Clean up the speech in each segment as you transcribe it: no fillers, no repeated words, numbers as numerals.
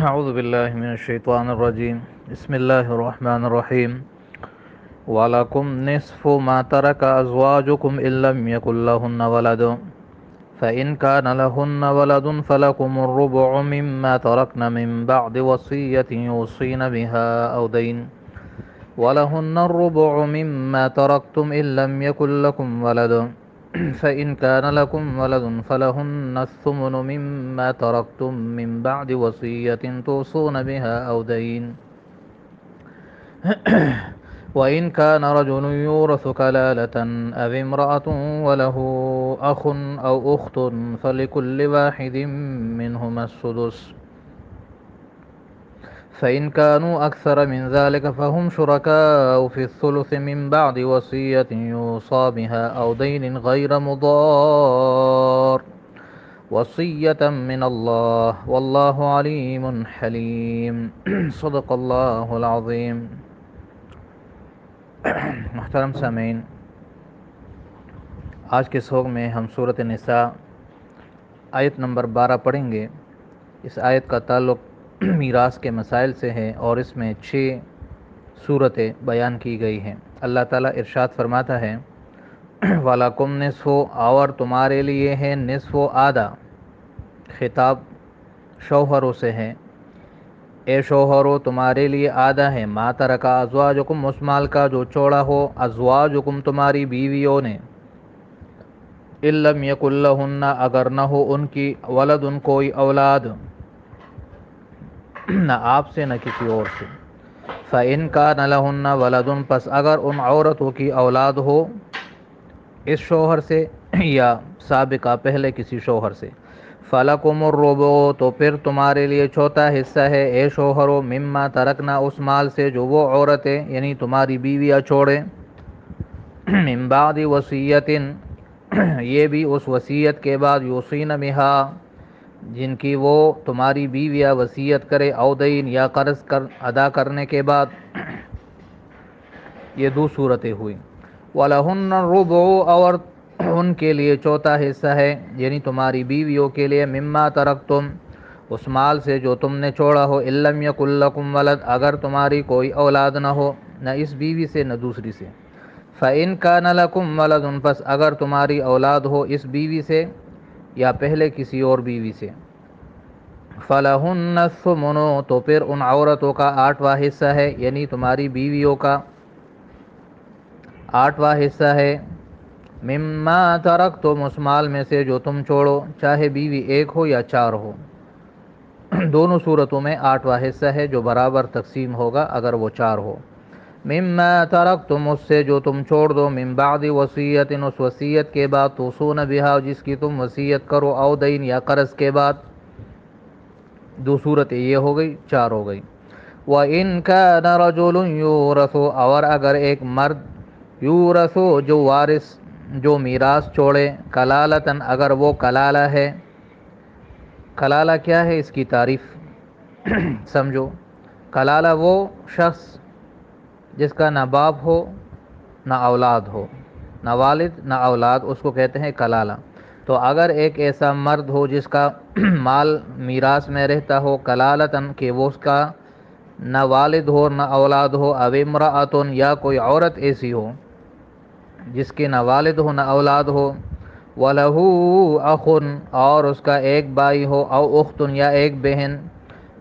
أعوذ بالله من الشيطان الرجيم. بسم الله الرحمن الرحيم. ولكم نصف ما ترك أزواجكم إن لم يكن لهن ولد فإن كان لهن ولد فلكم الربع مما تركن من بعد وصية يوصين بها أو دين ولهن الربع مما تركتم إن لم يكن لكم ولد فإن كان لكم ولد فلهن الثمن مما تركتم من بعد وصية توصون بها أو دين وإن كان رجل يورث كلالة أو امرأة وله أخ أو أخت فلكل واحد منهما السدس فإن كانوا أكثر من ذلك فهم شركاء في الثلث من بعد وصية يوصى بها أو دين غير مضار وصية من الله والله عليم حليم صدق اللہ العظیم. محترم سامعین، آج کے سوگ میں ہم سورۃ نساء آیت نمبر 12 پڑھیں گے. اس آیت کا تعلق میراث کے مسائل سے ہے اور اس میں 6 صورتیں بیان کی گئی ہیں. اللہ تعالیٰ ارشاد فرماتا ہے وَلَكُمْ نِصْفُ، اور تمہارے لیے ہے نصف و آدھا. خطاب شوہروں سے ہے. اے شوہروں تمہارے لیے آدھا ہے. ما ترک ازواجکم، اس مال کا جو چھوڑا ہو ازواجکم تمہاری بیویوں نے. ان لم یکن لہن، اگر نہ ہو ان کی ولد کوئی اولاد، نہ آپ سے نہ کسی اور سے. فإن کان لہن ولد، پس اگر ان عورتوں کی اولاد ہو اس شوہر سے یا سابقہ پہلے کسی شوہر سے. فَلَكُمُ الرُّبُعُ، تو پھر تمہارے لیے چوتھا حصہ ہے اے شوہروں. مما ترکنا، اس مال سے جو وہ عورتیں یعنی تمہاری بیویاں چھوڑیں. من بعد وصیت، یہ بھی اس وصیت کے بعد یوصین بہا، جن کی وہ تمہاری بیویاں وصیت کرے. او دین، یا قرض ادا کرنے کے بعد. یہ 2 صورتیں ہوئیں. وَلَهُنَّ الرُّبُعُ، اور ان کے لیے چوتھا حصہ ہے یعنی تمہاری بیویوں کے لیے. مما ترکتم، اس مال سے جو تم نے چھوڑا ہو. ان لم یکن لکم ولد، اگر تمہاری کوئی اولاد نہ ہو، نہ اس بیوی سے نہ دوسری سے. فإن کان لکم ولد، پس اگر تمہاری اولاد ہو اس بیوی سے یا پہلے کسی اور بیوی سے. فلہن الثمن، تو پھر ان عورتوں کا 8واں حصہ ہے یعنی تمہاری بیویوں کا 8واں حصہ ہے. مما ترکتم، اس مال میں سے جو تم چھوڑو، چاہے بیوی 1 ہو یا 4 ہو. دونوں صورتوں میں 8واں حصہ ہے جو برابر تقسیم ہوگا اگر وہ 4 ہو. مما ترکتم، اس سے جو تم چھوڑ دو. من بعد وصیت، اس وصیت کے بعد. توصون بہا، جس کی تم وصیت کرو. او دین، یا قرض کے بعد. 2 صورتیں یہ ہو گئی، 4 ہو گئی. وَإِن كَانَ رَجُلٌ يُورَثُ، اور اگر ایک مرد یورث، جو وارث جو میراث چھوڑے. کلالتاً، اگر وہ کلالہ ہے. کلالہ کیا ہے، اس کی تعریف سمجھو. کلالہ وہ شخص جس کا نہ باپ ہو نہ اولاد ہو، نہ والد نہ اولاد، اس کو کہتے ہیں کلالہ. تو اگر ایک ایسا مرد ہو جس کا مال میراث میں رہتا ہو. کلالتاً، کہ وہ اس کا نہ والد ہو نہ اولاد ہو. او امرأۃ، یا کوئی عورت ایسی ہو جس کے نہ والد ہو نہ اولاد ہو. وَلَهُ أَخٌ، اور اس کا ایک بھائی ہو. او اخت، یا ایک بہن.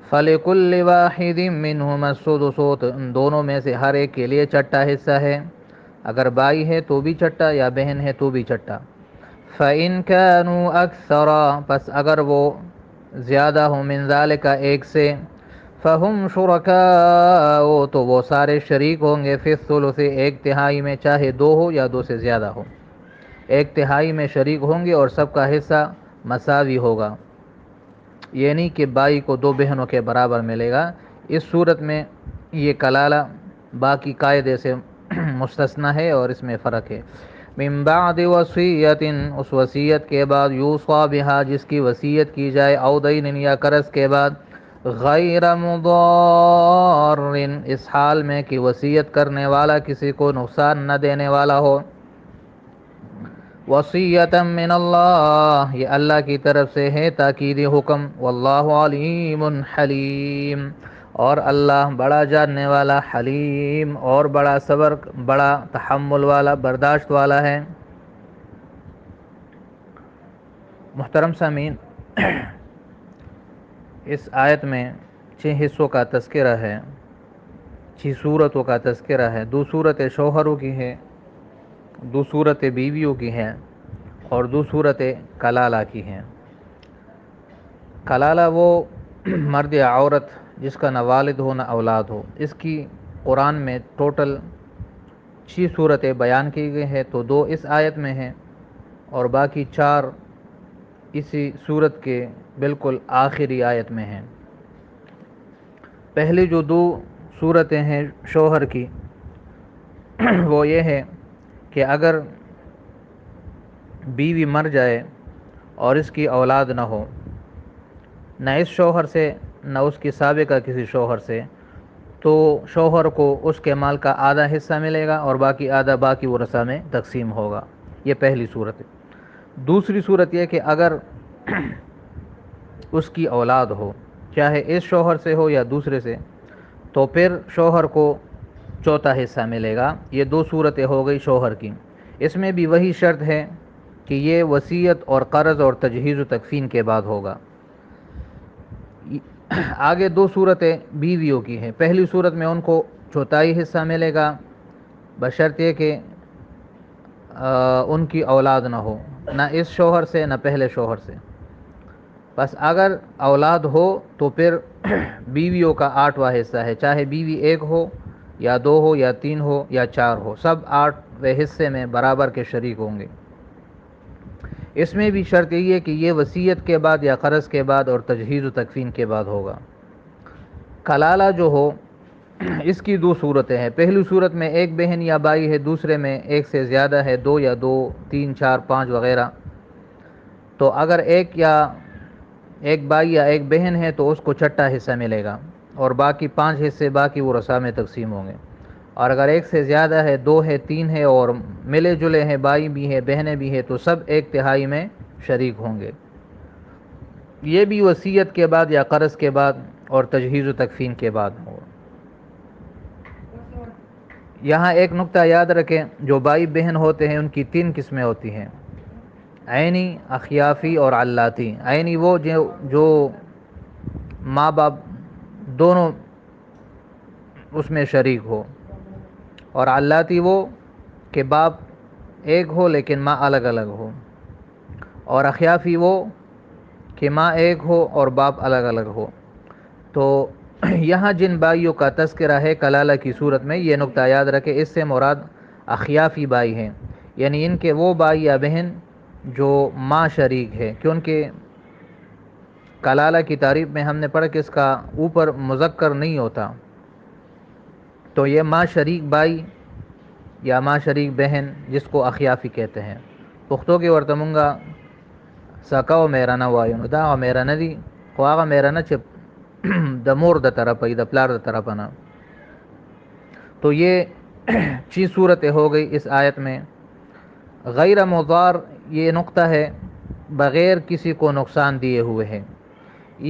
فَلِكُلِّ وَاحِدٍ مِّنْهُمَا السُّدُسُ، تو ان دونوں میں سے ہر ایک کے لیے چھٹا حصہ ہے. اگر بھائی ہے تو بھی چھٹا، یا بہن ہے تو بھی چھٹا. فَإِن كَانُوا أَكْثَرَ، پس اگر وہ زیادہ ہوں. من ذَلِكَ، ایک سے. فَهُمْ شُرَكَاءُ، تو وہ سارے شریک ہوں گے. فِي الثُّلُثِ، 1/3 میں، چاہے 2 ہو یا 2 سے زیادہ ہو. 1/3 میں شریک ہوں گے اور سب کا حصہ مساوی ہوگا. یعنی کہ بھائی کو 2 بہنوں کے برابر ملے گا. اس صورت میں یہ کلالہ باقی قاعدے سے مستثنی ہے اور اس میں فرق ہے. من بعد وصیت، اس وصیت کے بعد. یوصی بہا، جس کی وصیت کی جائے. او دین، یا قرض کے بعد. غیر مضار، اس حال میں کہ وصیت کرنے والا کسی کو نقصان نہ دینے والا ہو. وصیۃ من اللہ، یہ اللہ کی طرف سے ہے تاکیدی حکم، واللہ علیم حلیم، اور اللہ بڑا جاننے والا، حلیم اور بڑا صبر، بڑا تحمل والا، برداشت والا ہے۔ محترم سامعین، اس آیت میں 6 حصوں کا تذکرہ ہے، 6 صورتوں کا تذکرہ ہے۔ 2 صورتیں شوہروں کی ہیں، 2 صورتیں بیویوں کی ہیں، اور 2 صورتیں کلالہ کی ہیں۔ کلالہ وہ مرد یا عورت جس کا نہ والد ہو نہ اولاد ہو، اس کی قرآن میں ٹوٹل 6 صورتیں بیان کی گئی ہیں، تو 2 اس آیت میں ہیں اور باقی 4 اسی صورت کے بالکل آخری آیت میں ہیں۔ پہلی جو 2 صورتیں ہیں شوہر کی، وہ یہ ہے کہ اگر بیوی مر جائے اور اس کی اولاد نہ ہو، نہ اس شوہر سے نہ اس کی سابقہ کسی شوہر سے، تو شوہر کو اس کے مال کا آدھا حصہ ملے گا اور باقی آدھا باقی ورثہ میں تقسیم ہوگا۔ یہ پہلی صورت ہے۔ دوسری صورت یہ کہ اگر اس کی اولاد ہو، چاہے اس شوہر سے ہو یا دوسرے سے، تو پھر شوہر کو چوتھا حصہ ملے گا۔ یہ 2 صورتیں ہو گئی شوہر کی۔ اس میں بھی وہی شرط ہے کہ یہ وصیت اور قرض اور تجہیز و تکفین کے بعد ہوگا۔ آگے 2 صورتیں بیویوں کی ہیں۔ پہلی صورت میں ان کو چوتھائی حصہ ملے گا، بشرط یہ کہ ان کی اولاد نہ ہو، نہ اس شوہر سے نہ پہلے شوہر سے۔ بس اگر اولاد ہو تو پھر بیویوں کا 8واں حصہ ہے، چاہے بیوی 1 ہو یا 2 ہو یا 3 ہو یا 4 ہو، سب 8ویں حصے میں برابر کے شریک ہوں گے۔ اس میں بھی شرط یہ ہے کہ یہ وصیت کے بعد یا قرض کے بعد اور تجہیز و تکفین کے بعد ہوگا۔ کلالہ جو ہو، اس کی 2 صورتیں ہیں۔ پہلی صورت میں 1 بہن یا بھائی ہے، دوسرے میں 1 سے زیادہ ہے، 2 یا 2، 3، 4، 5 وغیرہ۔ تو اگر ایک بھائی یا 1 بہن ہے تو اس کو چھٹا حصہ ملے گا اور باقی 5 حصے باقی ورثاء میں تقسیم ہوں گے۔ اور اگر 1 سے زیادہ ہے، 2 ہے، 3 ہے اور ملے جلے ہیں، بھائی بھی ہے، بہنیں بھی ہیں، تو سب 1/3 میں شریک ہوں گے۔ یہ بھی وصیت کے بعد یا قرض کے بعد اور تجہیز و تکفین کے بعد ہوگا۔ یہاں ایک نقطہ یاد رکھیں، جو بھائی بہن ہوتے ہیں ان کی 3 قسمیں ہوتی ہیں: عینی، اخیافی اور علاتی۔ عینی وہ جو ماں باپ دونوں اس میں شریک ہو، اور علاتی وہ کہ باپ ایک ہو لیکن ماں الگ الگ ہو، اور اخیافی وہ کہ ماں ایک ہو اور باپ الگ الگ ہو۔ تو یہاں جن بھائیوں کا تذکرہ ہے کلالہ کی صورت میں، یہ نقطہ یاد رکھے، اس سے مراد اخیافی بھائی ہیں، یعنی ان کے وہ بھائی یا بہن جو ماں شریک ہے، کیونکہ کلالہ کی تعریف میں ہم نے پڑھا کہ اس کا اوپر مذکر نہیں ہوتا، تو یہ ماں شریک بھائی یا ماں شریک بہن جس کو اخیافی کہتے ہیں۔ پختو کې ورته مونږه سکا او میرانه وایو، دا میرانه دي، خو هغه میرانه چې د مور د طرفه د پلار د طرفه نه۔ تو یہ 6 صورتیں ہو گئی اس آیت میں۔ غیر مضار یہ نقطہ ہے، بغیر کسی کو نقصان دیے ہوئے ہے۔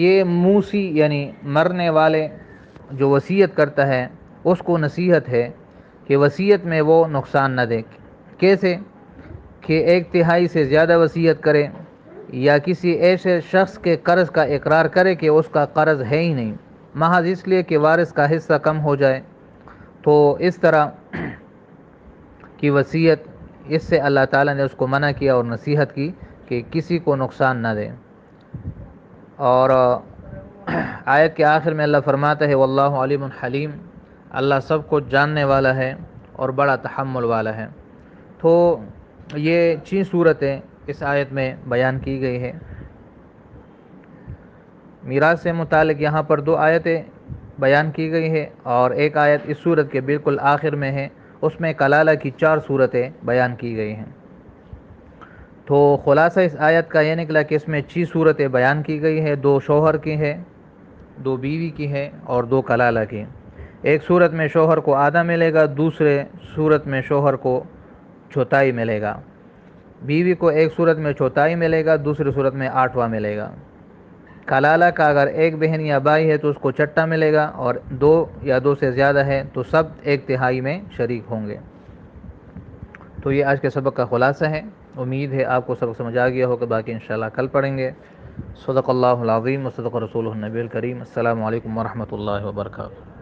یہ موسی یعنی مرنے والے جو وصیت کرتا ہے اس کو نصیحت ہے کہ وصیت میں وہ نقصان نہ دے۔ کیسے؟ کہ 1/3 سے زیادہ وصیت کرے یا کسی ایسے شخص کے قرض کا اقرار کرے کہ اس کا قرض ہے ہی نہیں، محض اس لیے کہ وارث کا حصہ کم ہو جائے۔ تو اس طرح کی وصیت، اس سے اللہ تعالیٰ نے اس کو منع کیا اور نصیحت کی کہ کسی کو نقصان نہ دے۔ اور آیت کے آخر میں اللہ فرماتا ہے واللہ علیم حلیم، اللہ سب کو جاننے والا ہے اور بڑا تحمل والا ہے۔ تو یہ 6 صورتیں اس آیت میں بیان کی گئی ہے۔ میراث سے متعلق یہاں پر 2 آیتیں بیان کی گئی ہے اور ایک آیت اس صورت کے بالکل آخر میں ہے، اس میں کلالہ کی 4 صورتیں بیان کی گئی ہیں۔ تو خلاصہ اس آیت کا یہ نکلا کہ اس میں 6 صورتیں بیان کی گئی ہے، 2 شوہر کی ہے، 2 بیوی کی ہے اور 2 کلالہ کی۔ ایک صورت میں شوہر کو آدھا ملے گا، دوسرے صورت میں شوہر کو چوتھائی ملے گا۔ بیوی کو ایک صورت میں چوتھائی ملے گا، دوسری صورت میں آٹھواں ملے گا۔ کلالہ کا اگر ایک بہن یا بھائی ہے تو اس کو چھٹا ملے گا، اور دو یا دو سے زیادہ ہے تو سب ایک تہائی میں شریک ہوں گے۔ تو یہ آج کے سبق کا خلاصہ ہے۔ امید ہے آپ کو سبق سمجھ آ گیا ہوگا، باقی انشاءاللہ کل پڑھیں گے۔ صدق اللہ العظیم و صدق رسولہ النبی الکریم۔ السلام علیکم ورحمۃ اللہ وبرکاتہ۔